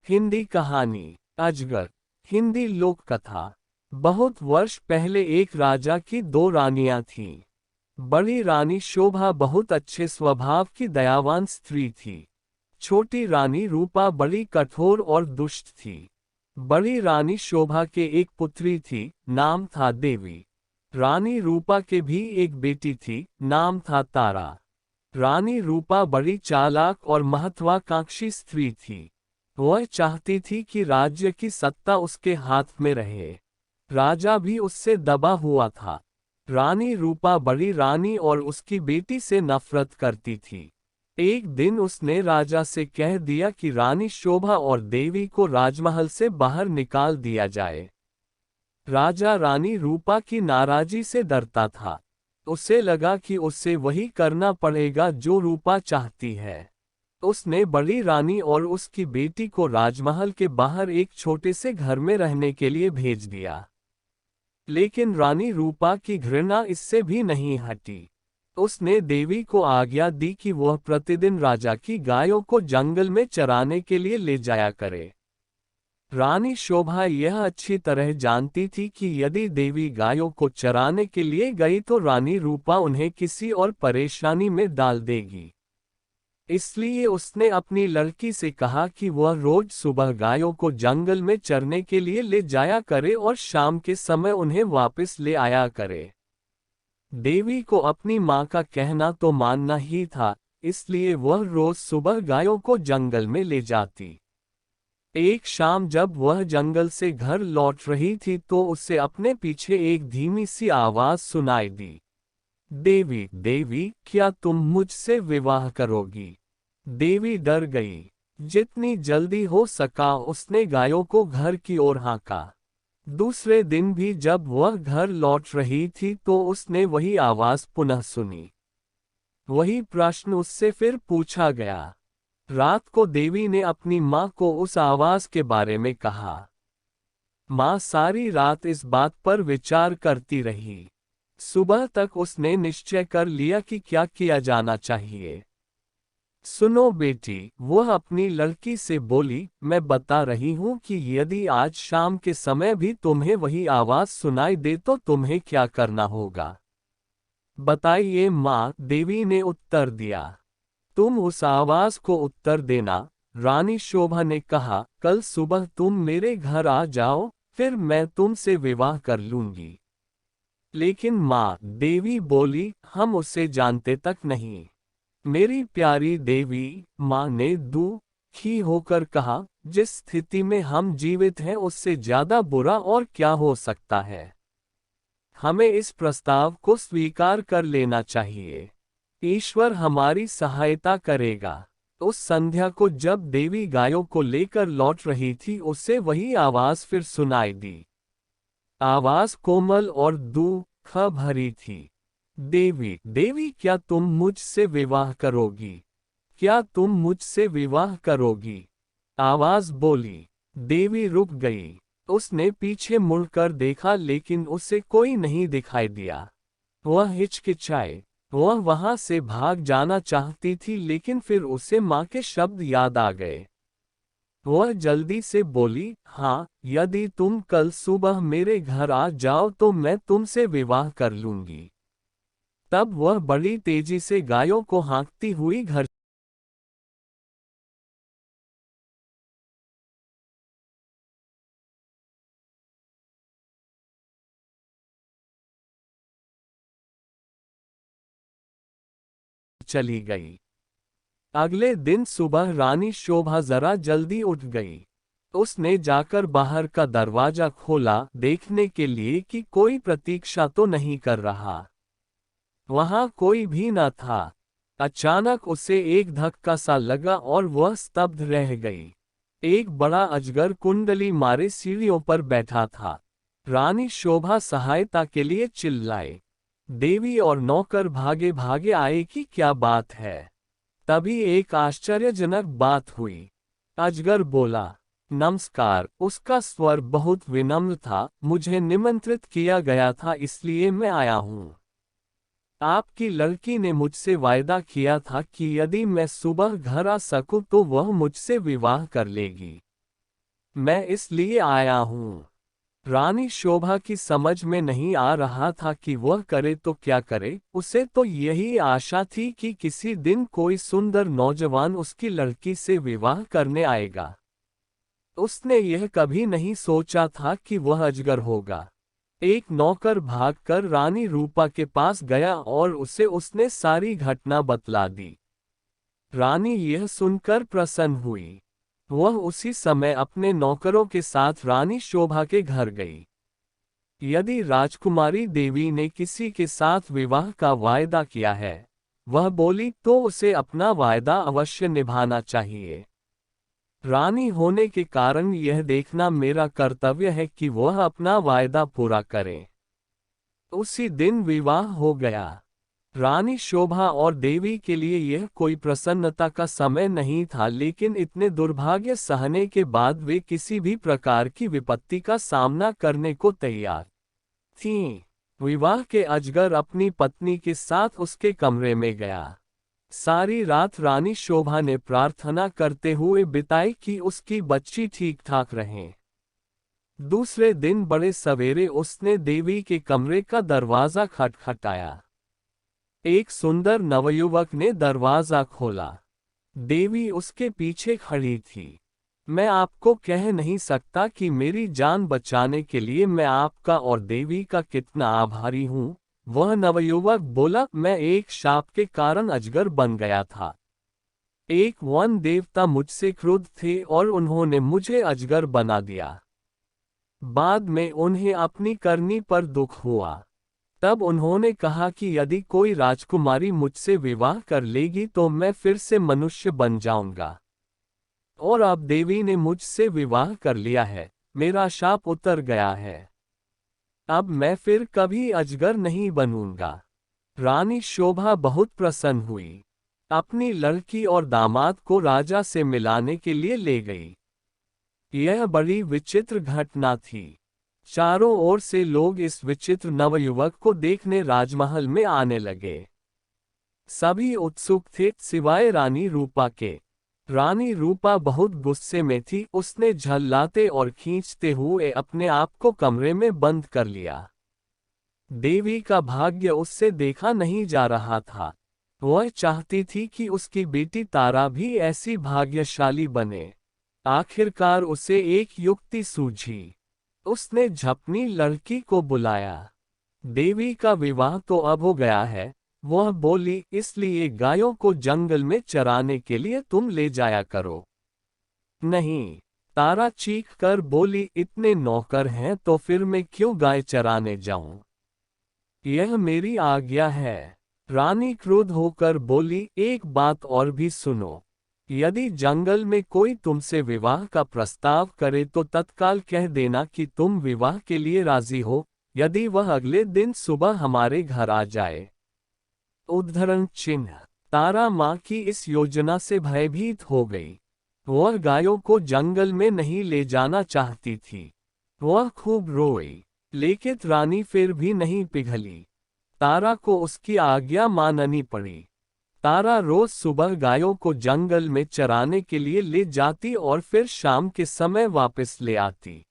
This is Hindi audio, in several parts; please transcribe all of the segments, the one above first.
हिंदी कहानी अजगर। हिंदी लोक कथा। बहुत वर्ष पहले एक राजा की दो रानियां थीं। बड़ी रानी शोभा बहुत अच्छे स्वभाव की दयावान स्त्री थी। छोटी रानी रूपा बड़ी कठोर और दुष्ट थी। बड़ी रानी शोभा के एक पुत्री थी, नाम था देवी। रानी रूपा के भी एक बेटी थी, नाम था तारा। रानी रूपा बड़ी चालाक और महत्वाकांक्षी स्त्री थी। वह चाहती थी कि राज्य की सत्ता उसके हाथ में रहे। राजा भी उससे दबा हुआ था। रानी रूपा बड़ी रानी और उसकी बेटी से नफरत करती थी। एक दिन उसने राजा से कह दिया कि रानी शोभा और देवी को राजमहल से बाहर निकाल दिया जाए। राजा रानी रूपा की नाराजी से डरता था। उसे लगा कि उसे वही करना पड़ेगा जो रूपा चाहती है। उसने बड़ी रानी और उसकी बेटी को राजमहल के बाहर एक छोटे से घर में रहने के लिए भेज दिया। लेकिन रानी रूपा की घृणा इससे भी नहीं हटी। उसने देवी को आज्ञा दी कि वह प्रतिदिन राजा की गायों को जंगल में चराने के लिए ले जाया करे। रानी शोभा यह अच्छी तरह जानती थी कि यदि देवी गायों को चराने के लिए गई तो रानी रूपा उन्हें किसी और परेशानी में डाल देगी। इसलिए उसने अपनी लड़की से कहा कि वह रोज सुबह गायों को जंगल में चरने के लिए ले जाया करे और शाम के समय उन्हें वापस ले आया करे। देवी को अपनी माँ का कहना तो मानना ही था, इसलिए वह रोज सुबह गायों को जंगल में ले जाती। एक शाम जब वह जंगल से घर लौट रही थी तो उसे अपने पीछे एक धीमी सी आवाज सुनाई दी। देवी, देवी, क्या तुम मुझसे विवाह करोगी? देवी डर गई। जितनी जल्दी हो सका उसने गायों को घर की ओर हाँका। दूसरे दिन भी जब वह घर लौट रही थी तो उसने वही आवाज पुनः सुनी। वही प्रश्न उससे फिर पूछा गया। रात को देवी ने अपनी माँ को उस आवाज के बारे में कहा। माँ सारी रात इस बात पर विचार करती रही। सुबह तक उसने निश्चय कर लिया कि क्या किया जाना चाहिए। सुनो बेटी, वह अपनी लड़की से बोली, मैं बता रही हूँ कि यदि आज शाम के समय भी तुम्हें वही आवाज सुनाई दे तो तुम्हें क्या करना होगा? बताइए माँ, देवी ने उत्तर दिया। तुम उस आवाज को उत्तर देना। रानी शोभा ने कहा, कल सुबह तुम मेरे घर आ जाओ, फिर मैं तुमसे विवाह कर लूंगी। लेकिन माँ, देवी बोली, हम उसे जानते तक नहीं। मेरी प्यारी देवी, माँ ने दुखी होकर कहा, जिस स्थिति में हम जीवित हैं उससे ज्यादा बुरा और क्या हो सकता है। हमें इस प्रस्ताव को स्वीकार कर लेना चाहिए। ईश्वर हमारी सहायता करेगा। उस संध्या को जब देवी गायों को लेकर लौट रही थी उसे वही आवाज फिर सुनाई दी। आवाज कोमल और दुख भरी थी। देवी, देवी, क्या तुम मुझसे विवाह करोगी? क्या तुम मुझसे विवाह करोगी? आवाज बोली। देवी रुक गई। उसने पीछे मुड़कर देखा लेकिन उसे कोई नहीं दिखाई दिया। वह हिचकिचाई। वह वहां से भाग जाना चाहती थी लेकिन फिर उसे माँ के शब्द याद आ गए। वह जल्दी से बोली, हाँ, यदि तुम कल सुबह मेरे घर आ जाओ तो मैं तुमसे विवाह कर लूंगी। तब वह बड़ी तेजी से गायों को हाँकती हुई घर चली गई। अगले दिन सुबह रानी शोभा जरा जल्दी उठ गई। उसने जाकर बाहर का दरवाजा खोला, देखने के लिए कि कोई प्रतीक्षा तो नहीं कर रहा। वहां कोई भी न था। अचानक उसे एक धक्का सा लगा और वह स्तब्ध रह गई। एक बड़ा अजगर कुंडली मारे सीढ़ियों पर बैठा था। रानी शोभा सहायता के लिए चिल्लाए। देवी और नौकर भागे भागे आए कि क्या बात है। तभी एक आश्चर्यजनक बात हुई। अजगर बोला, नमस्कार। उसका स्वर बहुत विनम्र था, मुझे निमंत्रित किया गया था इसलिए मैं आया हूँ। आपकी लड़की ने मुझसे वायदा किया था कि यदि मैं सुबह घर आ सकूं तो वह मुझसे विवाह कर लेगी। मैं इसलिए आया हूँ। रानी शोभा की समझ में नहीं आ रहा था कि वह करे तो क्या करे। उसे तो यही आशा थी कि किसी दिन कोई सुंदर नौजवान उसकी लड़की से विवाह करने आएगा। उसने यह कभी नहीं सोचा था कि वह अजगर होगा। एक नौकर भागकर रानी रूपा के पास गया और उसे उसने सारी घटना बतला दी। रानी यह सुनकर प्रसन्न हुई। वह उसी समय अपने नौकरों के साथ रानी शोभा के घर गई। यदि राजकुमारी देवी ने किसी के साथ विवाह का वायदा किया है, वह बोली, तो उसे अपना वायदा अवश्य निभाना चाहिए। रानी होने के कारण यह देखना मेरा कर्तव्य है कि वह अपना वायदा पूरा करे। उसी दिन विवाह हो गया। रानी शोभा और देवी के लिए यह कोई प्रसन्नता का समय नहीं था, लेकिन इतने दुर्भाग्य सहने के बाद वे किसी भी प्रकार की विपत्ति का सामना करने को तैयार थीं। विवाह के अजगर अपनी पत्नी के साथ उसके कमरे में गया। सारी रात रानी शोभा ने प्रार्थना करते हुए बिताई कि उसकी बच्ची ठीक ठाक रहे। दूसरे दिन बड़े सवेरे उसने देवी के कमरे का दरवाजा खटखटाया। एक सुंदर नवयुवक ने दरवाजा खोला। देवी उसके पीछे खड़ी थी। मैं आपको कह नहीं सकता कि मेरी जान बचाने के लिए मैं आपका और देवी का कितना आभारी हूँ, वह नवयुवक बोला। मैं एक शाप के कारण अजगर बन गया था। एक वन देवता मुझसे क्रुद्ध थे और उन्होंने मुझे अजगर बना दिया। बाद में उन्हें अपनी करनी पर दुख हुआ। तब उन्होंने कहा कि यदि कोई राजकुमारी मुझसे विवाह कर लेगी तो मैं फिर से मनुष्य बन जाऊंगा। और अब देवी ने मुझसे विवाह कर लिया है, मेरा शाप उतर गया है। अब मैं फिर कभी अजगर नहीं बनूंगा। रानी शोभा बहुत प्रसन्न हुई। अपनी लड़की और दामाद को राजा से मिलाने के लिए ले गई। यह बड़ी विचित्र घटना थी। चारों ओर से लोग इस विचित्र नवयुवक को देखने राजमहल में आने लगे। सभी उत्सुक थे सिवाय रानी रूपा के। रानी रूपा बहुत गुस्से में थी। उसने झल्लाते और खींचते हुए अपने आप को कमरे में बंद कर लिया। देवी का भाग्य उससे देखा नहीं जा रहा था। वह चाहती थी कि उसकी बेटी तारा भी ऐसी भाग्यशाली बने। आखिरकार उसे एक युक्ति सूझी। उसने झपनी लड़की को बुलाया। देवी का विवाह तो अब हो गया है, वह बोली, इसलिए गायों को जंगल में चराने के लिए तुम ले जाया करो। नहीं, तारा चीख कर बोली, इतने नौकर हैं तो फिर मैं क्यों गाय चराने जाऊं? यह मेरी आज्ञा है। रानी क्रुद्ध होकर बोली, एक बात और भी सुनो। यदि जंगल में कोई तुमसे विवाह का प्रस्ताव करे तो तत्काल कह देना कि तुम विवाह के लिए राजी हो, यदि वह अगले दिन सुबह हमारे घर आ जाए। उद्धरण चिन्ह। तारा माँ की इस योजना से भयभीत हो गई। वह गायों को जंगल में नहीं ले जाना चाहती थी। वह खूब रोई, लेकिन रानी फिर भी नहीं पिघली। तारा को उसकी आज्ञा माननी पड़ी। तारा रोज सुबह गायों को जंगल में चराने के लिए ले जाती और फिर शाम के समय वापस ले आती।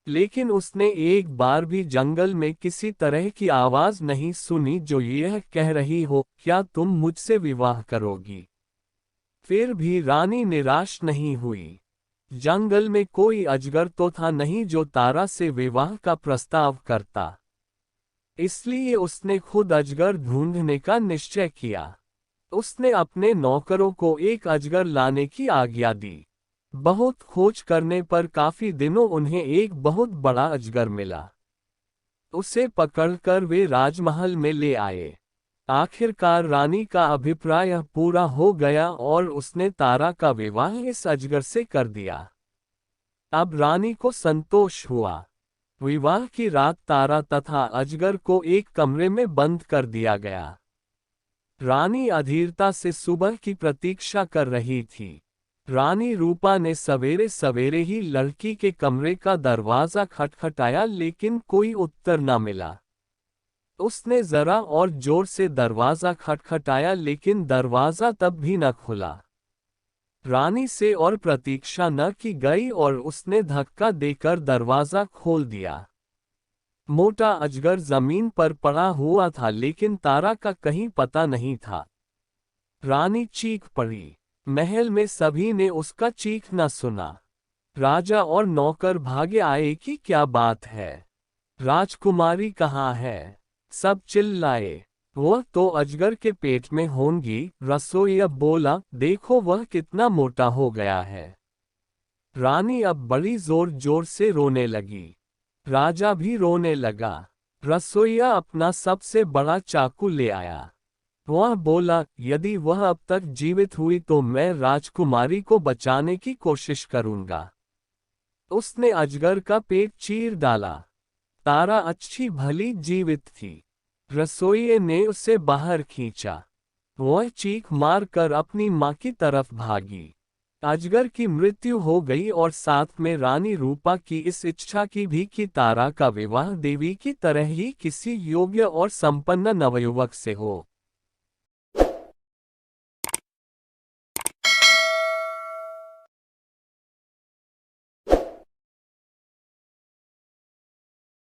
लेकिन उसने एक बार भी जंगल में किसी तरह की आवाज नहीं सुनी जो यह कह रही हो, क्या तुम मुझसे विवाह करोगी? फिर भी रानी निराश नहीं हुई। जंगल में कोई अजगर तो था नहीं जो तारा से विवाह का प्रस्ताव करता। इसलिए उसने खुद अजगर ढूंढने का निश्चय किया। उसने अपने नौकरों को एक अजगर लाने की आज्ञा दी। बहुत खोज करने पर काफी दिनों उन्हें एक बहुत बड़ा अजगर मिला। उसे पकड़कर वे राजमहल में ले आए। आखिरकार रानी का अभिप्राय पूरा हो गया और उसने तारा का विवाह इस अजगर से कर दिया। अब रानी को संतोष हुआ। विवाह की रात तारा तथा अजगर को एक कमरे में बंद कर दिया गया। रानी अधीरता से सुबह की प्रतीक्षा कर रही थी। रानी रूपा ने सवेरे सवेरे ही लड़की के कमरे का दरवाजा खटखटाया, लेकिन कोई उत्तर न मिला। उसने जरा और जोर से दरवाजा खटखटाया, लेकिन दरवाजा तब भी न खुला। रानी से और प्रतीक्षा न की गई और उसने धक्का देकर दरवाजा खोल दिया। मोटा अजगर जमीन पर पड़ा हुआ था लेकिन तारा का कहीं पता नहीं था। रानी चीख पड़ी। महल में सभी ने उसका चीखना सुना। राजा और नौकर भागे आए कि क्या बात है, राजकुमारी कहाँ है। सब चिल्लाए, वह तो अजगर के पेट में होंगी। रसोइया बोला, देखो वह कितना मोटा हो गया है। रानी अब बड़ी जोर जोर से रोने लगी। राजा भी रोने लगा। रसोइया अपना सबसे बड़ा चाकू ले आया। वह बोला, यदि वह अब तक जीवित हुई तो मैं राजकुमारी को बचाने की कोशिश करूंगा। उसने अजगर का पेट चीर डाला। तारा अच्छी भली जीवित थी। रसोइये ने उसे बाहर खींचा। वह चीख मार कर अपनी माँ की तरफ भागी। अजगर की मृत्यु हो गई और साथ में रानी रूपा की इस इच्छा की भी कि तारा का विवाह देवी की तरह ही किसी योग्य और संपन्न नवयुवक से हो।